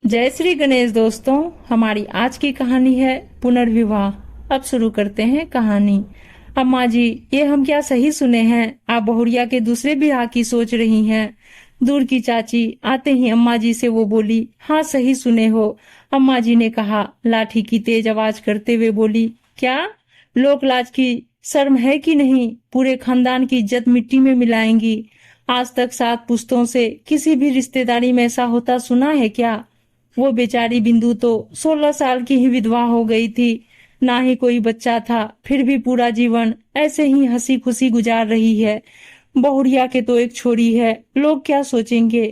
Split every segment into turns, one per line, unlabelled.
जय श्री गणेश दोस्तों। हमारी आज की कहानी है पुनर्विवाह। अब शुरू करते हैं कहानी। अम्मा जी, ये हम क्या सही सुने हैं? आप बहुरिया के दूसरे ब्याह की सोच रही हैं? दूर की चाची आते ही अम्मा जी से वो बोली, हाँ सही सुने हो। अम्मा जी ने कहा, लाठी की तेज आवाज करते हुए बोली, क्या लोक लाज की शर्म है कि नहीं? पूरे खानदान की इज्जत मिट्टी में मिलाएंगी। आज तक 7 पुश्तों से किसी भी रिश्तेदारी में ऐसा होता सुना है क्या? वो बेचारी बिंदु तो 16 साल की ही विधवा हो गई थी, ना ही कोई बच्चा था, फिर भी पूरा जीवन ऐसे ही हंसी खुशी गुजार रही है। बहुरिया के तो एक छोरी है, लोग क्या सोचेंगे?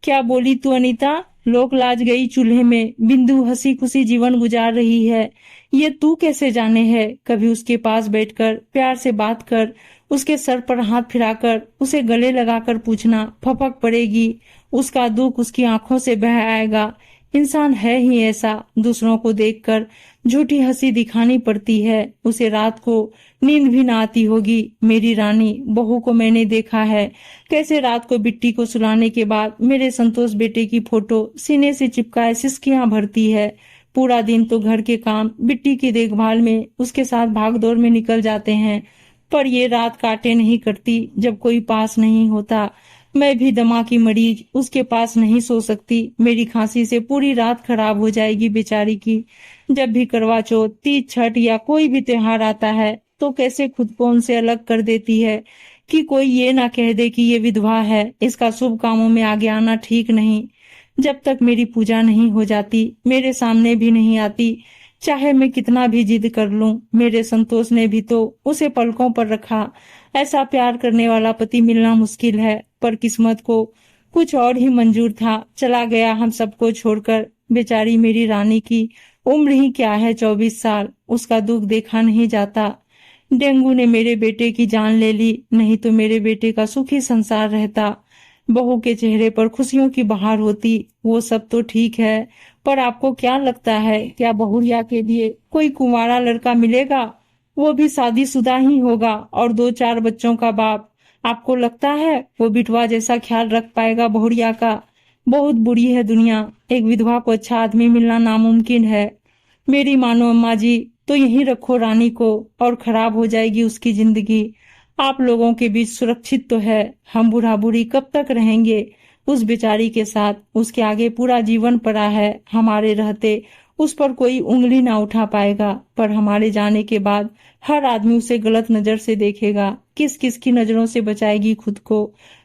क्या बोली तू अनीता? लोक लाज गई चूल्हे में, बिंदु हंसी खुशी जीवन गुजार रही है। ये तू कैसे जाने है? कभी उसके पास बैठकर प्यार से बात कर, उसके सर पर हाथ फिराकर उसे गले लगाकर पूछना, फपक पड़ेगी। उसका दुख उसकी आंखों से बह आएगा। इंसान है ही ऐसा, दूसरों को देखकर झूठी हंसी दिखानी पड़ती है। उसे रात को नींद भी ना आती होगी। मेरी रानी बहू को मैंने देखा है, कैसे रात को बिट्टी को सुलाने के बाद मेरे संतोष बेटे की फोटो सीने से चिपकाए सिसकियां भरती है। पूरा दिन तो घर के काम, बिट्टी की देखभाल में उसके साथ भागदौड़ में निकल जाते हैं, पर ये रात काटे नहीं करती जब कोई पास नहीं होता। मैं भी दमा की मरीज उसके पास नहीं सो सकती। मेरी खांसी से पूरी रात खराब हो जाएगी बेचारी की। जब भी करवा चौथ, तीज, छठ या कोई भी त्योहार आता है तो कैसे खुद को उनसे अलग कर देती है कि कोई ये ना कह दे कि ये विधवा है, इसका शुभ कामों में आगे आना ठीक नहीं। जब तक मेरी पूजा नहीं हो जाती, मेरे सामने भी नहीं आती, चाहे मैं कितना भी जिद कर लूं। मेरे संतोष ने भी तो उसे पलकों पर रखा। ऐसा प्यार करने वाला पति मिलना मुश्किल है, पर किस्मत को कुछ और ही मंजूर था। चला गया हम सबको छोड़कर। बेचारी मेरी रानी की उम्र ही क्या है, 24 साल। उसका दुख देखा नहीं जाता। डेंगू ने मेरे बेटे की जान ले ली, नहीं तो मेरे बेटे का सुखी संसार रहता। बहू के चेहरे पर खुशियों की बहार होती। वो सब तो ठीक है, पर आपको क्या लगता है, क्या बहुरिया के लिए कोई कुंवारा लड़का मिलेगा? वो भी शादीशुदा ही होगा और 2-4 बच्चों का बाप। आपको लगता है वो बिटवा जैसा ख्याल रख पाएगा बहुरिया का? बहुत बुरी है दुनिया, एक विधवा को अच्छा आदमी मिलना नामुमकिन है। मेरी मानो अम्मा जी, तो यहीं रखो रानी को, और खराब हो जाएगी उसकी जिंदगी। आप लोगों के बीच सुरक्षित तो है, हम बूढ़ा बूढ़ी कब तक रहेंगे उस बेचारी के साथ? उसके आगे पूरा जीवन पड़ा है। हमारे रहते उस पर कोई उंगली ना उठा पाएगा, पर हमारे जाने के बाद हर आदमी उसे गलत नजर से देखेगा। किस किस की नजरों से बचाएगी खुद को?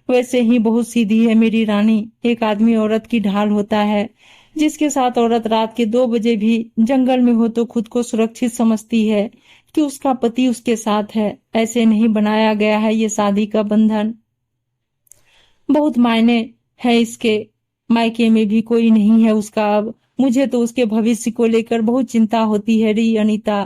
वैसे ही बहुत सीधी है मेरी रानी। एक आदमी औरत की ढाल होता है। जिसके साथ औरत रात के 2 बजे भी जंगल में हो तो खुद को सुरक्षित समझती है कि उसका पति उसके साथ है। ऐसे नहीं बनाया गया है ये शादी का बंधन। बहुत मायने है इसके। मायके में भी कोई नहीं है उसका अब। मुझे तो उसके भविष्य को लेकर बहुत चिंता होती है री अनीता।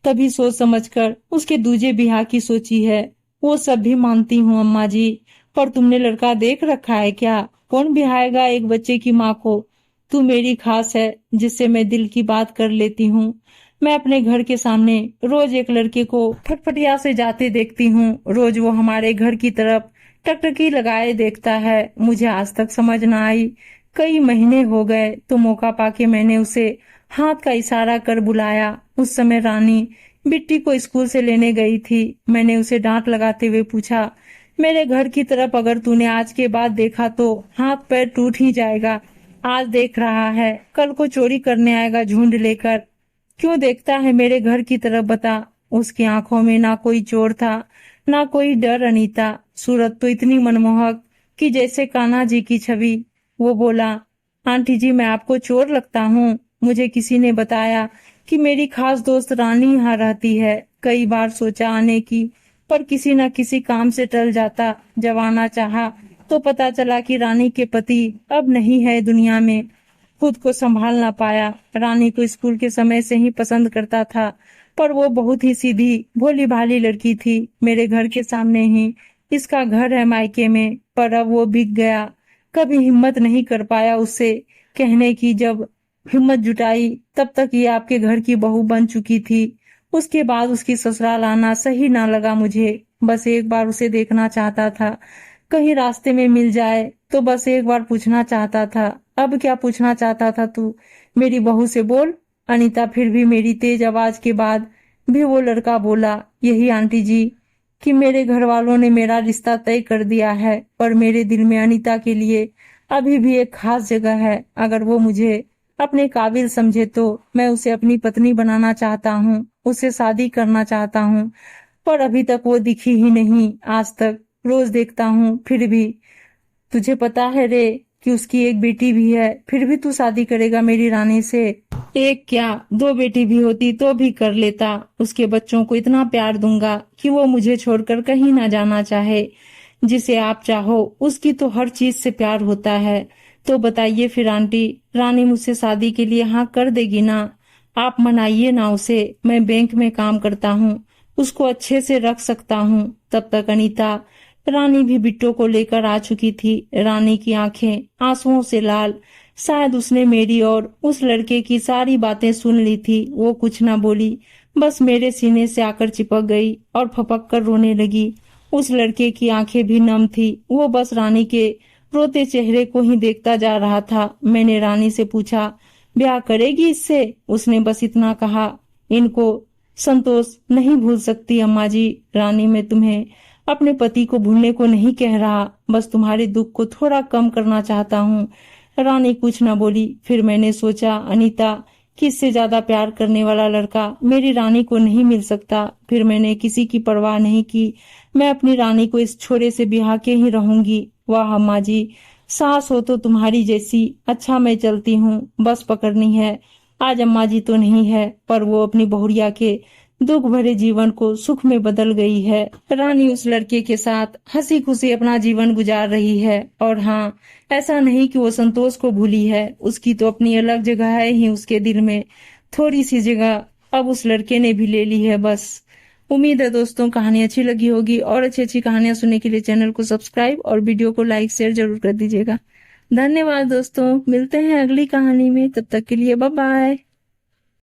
तभी सोच समझकर उसके दूजे ब्याह की सोची है। वो सब भी मानती हूँ अम्मा जी, पर तुमने लड़का देख रखा है क्या? कौन ब्याहेगा एक बच्चे की माँ को? तू मेरी खास है, जिससे मैं दिल की बात कर लेती हूँ। मैं अपने घर के सामने रोज एक लड़के को फटफटिया से जाते देखती हूँ। रोज वो हमारे घर की तरफ टकटकी लगाए देखता है। मुझे आज तक समझ न आई। कई महीने हो गए तो मौका पाके मैंने उसे हाथ का इशारा कर बुलाया। उस समय रानी बिट्टी को स्कूल से लेने गई थी। मैंने उसे डांट लगाते हुए पूछा, मेरे घर की तरफ अगर तूने आज के बाद देखा तो हाथ पैर टूट ही जाएगा। आज देख रहा है, कल को चोरी करने आएगा झुंड लेकर। क्यों देखता है मेरे घर की तरफ बता? उसकी आंखों में ना कोई चोर था, ना कोई डर अनीता। सूरत तो इतनी मनमोहक कि जैसे कान्हा जी की छवि। वो बोला, आंटी जी मैं आपको चोर लगता हूँ? मुझे किसी ने बताया कि मेरी खास दोस्त रानी यहाँ रहती है। कई बार सोचा आने की, पर किसी न किसी काम से टल जाता। जब आना चाहा तो पता चला कि रानी के पति अब नहीं है दुनिया में। खुद को संभाल ना पाया। रानी को स्कूल के समय से ही पसंद करता था, पर वो बहुत ही सीधी भोली भाली लड़की थी। मेरे घर के सामने ही इसका घर है मायके में, पर अब वो बिक गया। कभी हिम्मत नहीं कर पाया उससे कहने की। जब हिम्मत जुटाई तब तक ये आपके घर की बहू बन चुकी थी। उसके बाद उसकी ससुराल आना सही ना लगा मुझे। बस एक बार उसे देखना चाहता था, कहीं रास्ते में मिल जाए तो बस एक बार पूछना चाहता था। अब क्या पूछना चाहता था तू? मेरी बहू से बोल। अनीता फिर भी मेरी तेज आवाज के बाद भी वो लड़का बोला, यही आंटी जी कि मेरे घर वालों ने मेरा रिश्ता तय कर दिया है, पर मेरे दिल में अनीता के लिए अभी भी एक खास जगह है। अगर वो मुझे अपने काबिल समझे तो मैं उसे अपनी पत्नी बनाना चाहता हूँ, उससे शादी करना चाहता हूँ, पर अभी तक वो दिखी ही नहीं। आज तक रोज देखता हूँ, फिर भी। तुझे पता है रे कि उसकी एक बेटी भी है, फिर भी तू शादी करेगा मेरी रानी से? एक क्या, दो बेटी भी होती तो भी कर लेता। उसके बच्चों को इतना प्यार दूंगा कि वो मुझे छोड़कर कहीं ना जाना चाहे। जिसे आप चाहो उसकी तो हर चीज से प्यार होता है। तो बताइए फिर आंटी, रानी मुझसे शादी के लिए हाँ कर देगी ना? आप मनाइए ना उसे। मैं बैंक में काम करता हूँ, उसको अच्छे से रख सकता हूँ। तब तक अनीता, रानी भी बिट्टो को लेकर आ चुकी थी। रानी की आंखें आंसुओं से लाल। शायद उसने मेरी और उस लड़के की सारी बातें सुन ली थी। वो कुछ ना बोली, बस मेरे सीने से आकर चिपक गई और फपक कर रोने लगी। उस लड़के की आंखें भी नम थी, वो बस रानी के रोते चेहरे को ही देखता जा रहा था। मैंने रानी से पूछा, ब्याह करेगी इससे? उसने बस इतना कहा, इनको संतोष नहीं भूल सकती अम्मा जी। रानी, मैं तुम्हें अपने पति को भूलने को नहीं कह रहा, बस तुम्हारे दुख को थोड़ा कम करना चाहता हूँ। रानी कुछ न बोली। फिर मैंने सोचा, अनीता कि इससे ज्यादा प्यार करने वाला लड़का मेरी रानी को नहीं मिल सकता। फिर मैंने किसी की परवाह नहीं की। मैं अपनी रानी को इस छोरे से ब्याह के ही रहूंगी। वाह अम्मा जी, सास हो तो तुम्हारी जैसी। अच्छा मैं चलती हूँ, बस पकड़नी है। आज अम्मा जी तो नहीं है, पर वो अपनी बहुरिया के दुख भरे जीवन को सुख में बदल गई है। रानी उस लड़के के साथ हंसी खुशी अपना जीवन गुजार रही है। और हाँ, ऐसा नहीं कि वो संतोष को भूली है, उसकी तो अपनी अलग जगह है ही उसके दिल में। थोड़ी सी जगह अब उस लड़के ने भी ले ली है बस। उम्मीद है दोस्तों कहानी अच्छी लगी होगी, और अच्छी अच्छी कहानियां सुनने के लिए चैनल को सब्सक्राइब और वीडियो को लाइक शेयर जरूर कर दीजिएगा। धन्यवाद दोस्तों, मिलते हैं अगली कहानी में, तब तक के लिए बाय बाय।